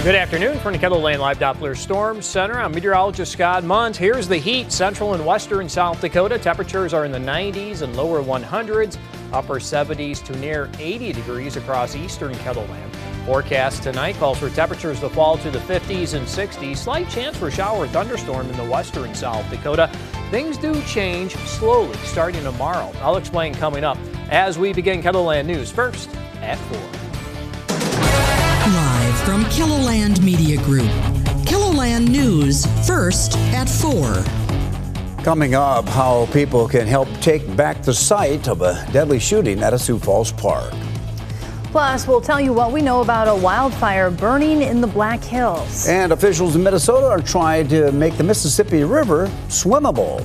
Good afternoon from the KELOLAND Live Doppler Storm Center. I'm meteorologist Scott Mundt. Here's the heat. Central and western South Dakota. Temperatures are in the 90s and lower 100s, upper 70s to near 80 degrees across eastern KELOLAND. Forecast tonight calls for temperatures to fall to the 50s and 60s. Slight chance for a shower or thunderstorm in the western South Dakota. Things do change slowly starting tomorrow. I'll explain coming up as we begin KELOLAND News first at 4. Live from KELOLAND Media Group. KELOLAND News first at 4. Coming up, how people can help take back the site of a deadly shooting at a Sioux Falls park. Plus, we'll tell you what we know about a wildfire burning in the Black Hills. And officials in Minnesota are trying to make the Mississippi River swimmable.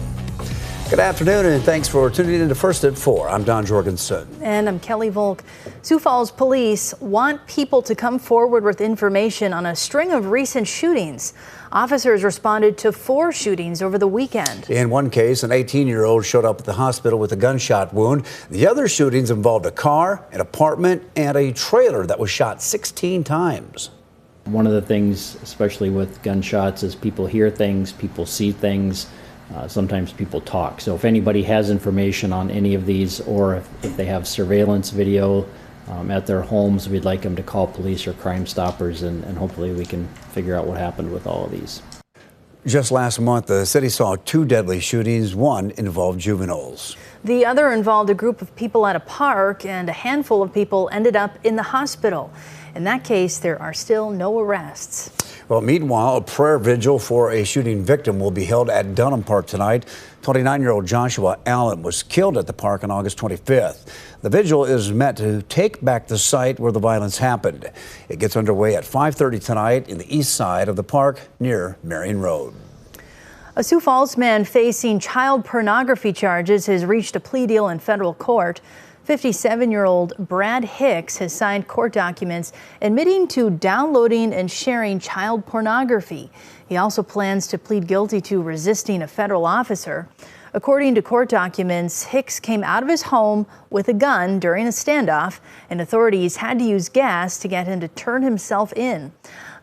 Good afternoon, and thanks for tuning in to First at 4. I'm Don Jorgensen. And I'm Kelly Volk. Sioux Falls police want people to come forward with information on a string of recent shootings. Officers responded to 4 shootings over the weekend. In one case, an 18-year-old showed up at the hospital with a gunshot wound. The other shootings involved a car, an apartment, and a trailer that was shot 16 times. One of the things, especially with gunshots, is people hear things, people see things. Sometimes people talk. So if anybody has information on any of these, or if they have surveillance video at their homes, we'd like them to call police or Crime Stoppers, and hopefully we can figure out what happened with all of these. Just last month, the city saw 2 deadly shootings. One involved juveniles. The other involved a group of people at a park, and a handful of people ended up in the hospital. In that case, there are still no arrests. Well, meanwhile, a prayer vigil for a shooting victim will be held at Dunham Park tonight. 29-year-old Joshua Allen was killed at the park on August 25th. The vigil is meant to take back the site where the violence happened. It gets underway at 5:30 tonight in the east side of the park near Marion Road. A Sioux Falls man facing child pornography charges has reached a plea deal in federal court. 57-year-old Brad Hicks has signed court documents admitting to downloading and sharing child pornography. He also plans to plead guilty to resisting a federal officer. According to court documents, Hicks came out of his home with a gun during a standoff, and authorities had to use gas to get him to turn himself in.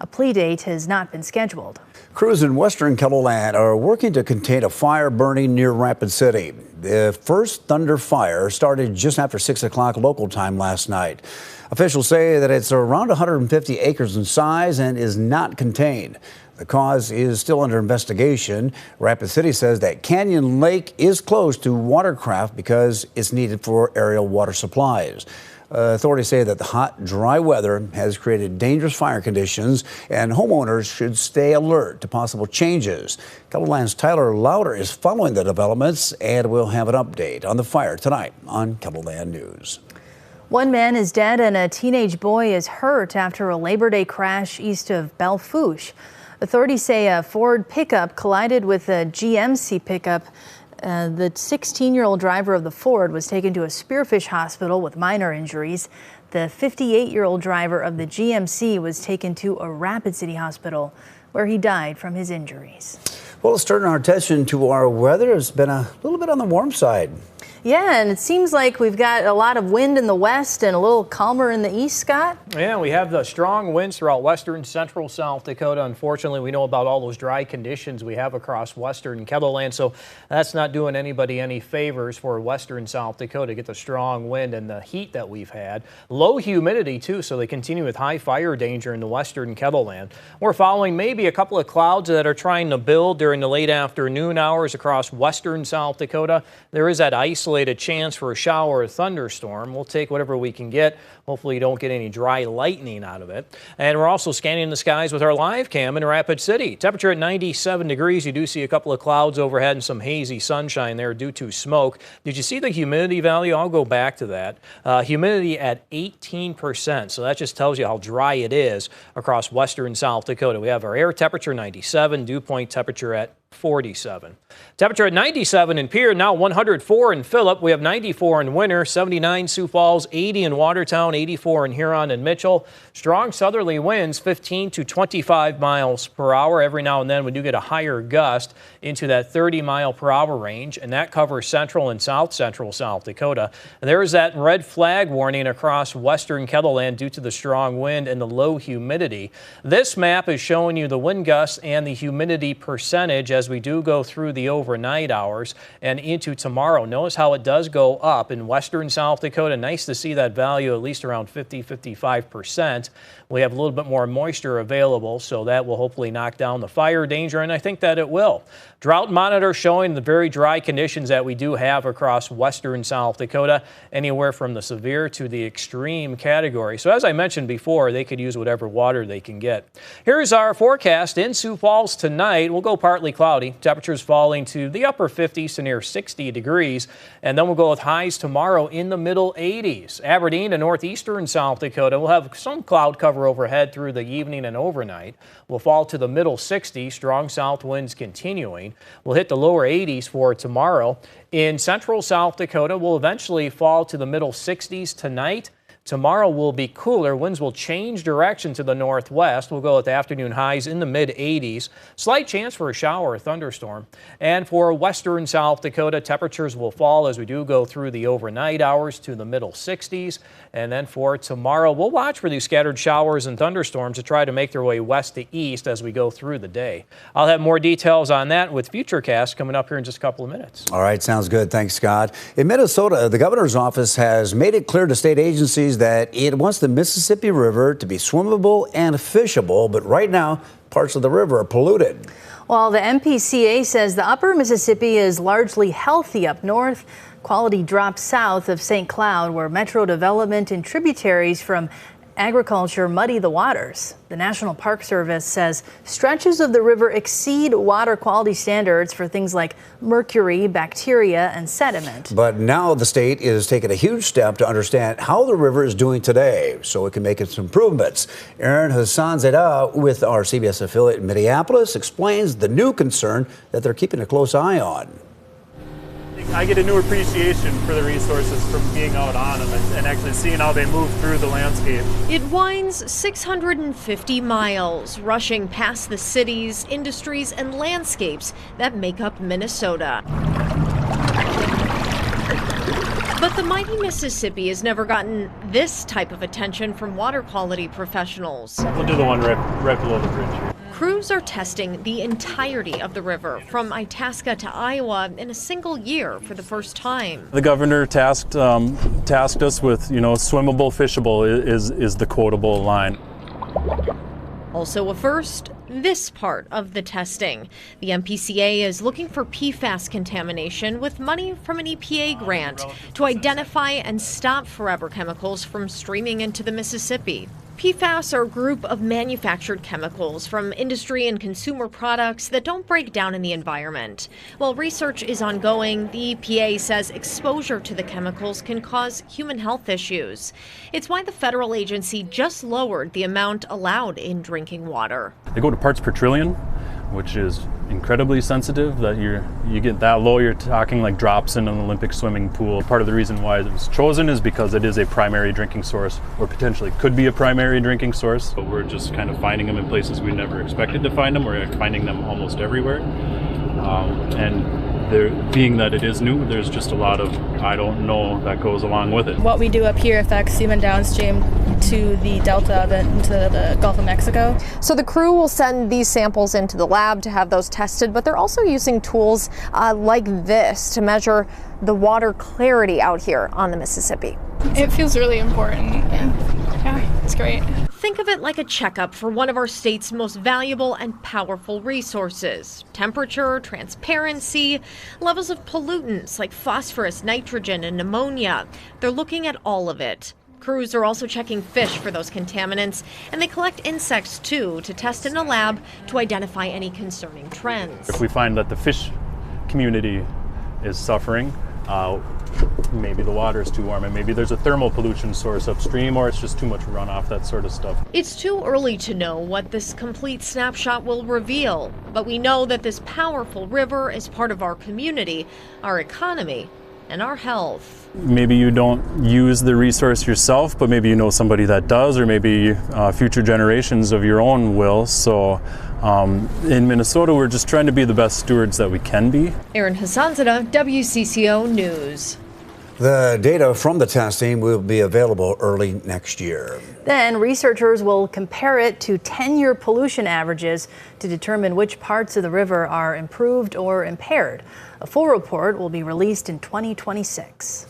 A plea date has not been scheduled. Crews in western KELOLAND are working to contain a fire burning near Rapid City. The first thunder fire started just after 6 o'clock local time last night. Officials say that it's around 150 acres in size and is not contained. The cause is still under investigation. Rapid City says that Canyon Lake is closed to watercraft because it's needed for aerial water supplies. Authorities say that the hot, dry weather has created dangerous fire conditions, and homeowners should stay alert to possible changes. KELOLAND's Tyler Lauder is following the developments, and we'll have an update on the fire tonight on KELOLAND News. One man is dead and a teenage boy is hurt after a Labor Day crash east of Belle Fourche. Authorities say a Ford pickup collided with a GMC pickup. The 16-year-old driver of the Ford was taken to a Spearfish hospital with minor injuries. The 58-year-old driver of the GMC was taken to a Rapid City hospital where he died from his injuries. Well, let's turn our attention to our weather. It's been a little bit on the warm side. Yeah, and it seems like we've got a lot of wind in the west and a little calmer in the east, Scott. Yeah, we have the strong winds throughout western central South Dakota. Unfortunately, we know about all those dry conditions we have across western KELOLAND, so that's not doing anybody any favors for western South Dakota to get the strong wind and the heat that we've had. Low humidity, too, so they continue with high fire danger in the western KELOLAND. We're following maybe a couple of clouds that are trying to build during the late afternoon hours across western South Dakota. There is that isolated chance for a shower or thunderstorm. We'll take whatever we can get. Hopefully you don't get any dry lightning out of it. And we're also scanning the skies with our live cam in Rapid City. Temperature at 97 degrees. You do see a couple of clouds overhead and some hazy sunshine there due to smoke. Did you see the humidity value? I'll go back to that. Humidity at 18%. So that just tells you how dry it is across western South Dakota. We have our air temperature 97, dew point temperature at 47. Temperature at 97 in Pierre, now 104 in Phillip. We have 94 in Winter, 79 Sioux Falls, 80 in Watertown, 84 in Huron and Mitchell. Strong southerly winds, 15 to 25 miles per hour. Every now and then we do get a higher gust into that 30 mile per hour range, and that covers central and south central South Dakota. And there is that red flag warning across western KELOLAND due to the strong wind and the low humidity. This map is showing you the wind gusts and the humidity percentage as we do go through the overnight hours and into tomorrow. Notice how it does go up in western South Dakota. Nice to see that value at least around 55%. We have a little bit more moisture available, so that will hopefully knock down the fire danger, and I think that it will. Drought monitor showing the very dry conditions that we do have across western South Dakota, anywhere from the severe to the extreme category. So as I mentioned before, they could use whatever water they can get. Here's our forecast in Sioux Falls tonight. We'll go partly cloudy. Temperatures falling to the upper 50s to near 60 degrees. And then we'll go with highs tomorrow in the middle 80s. Aberdeen and northeastern South Dakota will have some cloud cover overhead through the evening and overnight. We'll fall to the middle 60s, strong south winds continuing. We'll hit the lower 80s for tomorrow. In central South Dakota, we'll eventually fall to the middle 60s tonight. Tomorrow will be cooler. Winds will change direction to the northwest. We'll go with afternoon highs in the mid-80s. Slight chance for a shower or thunderstorm. And for western South Dakota, temperatures will fall as we do go through the overnight hours to the middle 60s. And then for tomorrow, we'll watch for these scattered showers and thunderstorms to try to make their way west to east as we go through the day. I'll have more details on that with Futurecast coming up here in just a couple of minutes. All right, sounds good. Thanks, Scott. In Minnesota, the governor's office has made it clear to state agencies that it wants the Mississippi River to be swimmable and fishable, but right now, parts of the river are polluted. While the MPCA says the upper Mississippi is largely healthy up north, quality drops south of St. Cloud, where metro development and tributaries from agriculture muddy the waters. The National Park Service says stretches of the river exceed water quality standards for things like mercury, bacteria, and sediment. But now the state is taking a huge step to understand how the river is doing today so it can make its improvements. Aaron Hassan-Zeda with our CBS affiliate in Minneapolis explains the new concern that they're keeping a close eye on. I get a new appreciation for the resources from being out on them and actually seeing how they move through the landscape. It winds 650 miles, rushing past the cities, industries, and landscapes that make up Minnesota. But the mighty Mississippi has never gotten this type of attention from water quality professionals. We'll do the one right below the bridge here. Crews are testing the entirety of the river, from Itasca to Iowa, in a single year for the first time. The governor tasked us with, swimmable, fishable is the quotable line. Also a first, this part of the testing. The MPCA is looking for PFAS contamination with money from an EPA grant to identify and stop forever chemicals from streaming into the Mississippi. PFAS are a group of manufactured chemicals from industry and consumer products that don't break down in the environment. While research is ongoing, the EPA says exposure to the chemicals can cause human health issues. It's why the federal agency just lowered the amount allowed in drinking water. They go to parts per trillion, which is incredibly sensitive. That you get that low, you're talking like drops in an Olympic swimming pool. Part of the reason why it was chosen is because it is a primary drinking source, or potentially could be a primary drinking source. But we're just kind of finding them in places we never expected to find them. We're finding them almost everywhere. Being that it is new, there's just a lot of I don't know that goes along with it. What we do up here affects even downstream to the delta into the Gulf of Mexico. So the crew will send these samples into the lab to have those tested, but they're also using tools like this to measure the water clarity out here on the Mississippi. It feels really important. Yeah, it's great. Think of it like a checkup for one of our state's most valuable and powerful resources. Temperature, transparency, levels of pollutants like phosphorus, nitrogen, and ammonia. They're looking at all of it. Crews are also checking fish for those contaminants, and they collect insects too to test in a lab to identify any concerning trends. If we find that the fish community is suffering, Maybe the water is too warm, and maybe there's a thermal pollution source upstream, or it's just too much runoff, that sort of stuff. It's too early to know what this complete snapshot will reveal, but we know that this powerful river is part of our community, our economy, and our health. Maybe you don't use the resource yourself, but maybe you know somebody that does, or maybe future generations of your own will. So in Minnesota, we're just trying to be the best stewards that we can be. Erin Hassanzadeh, WCCO News. The data from the testing will be available early next year. Then researchers will compare it to 10-year pollution averages to determine which parts of the river are improved or impaired. A full report will be released in 2026.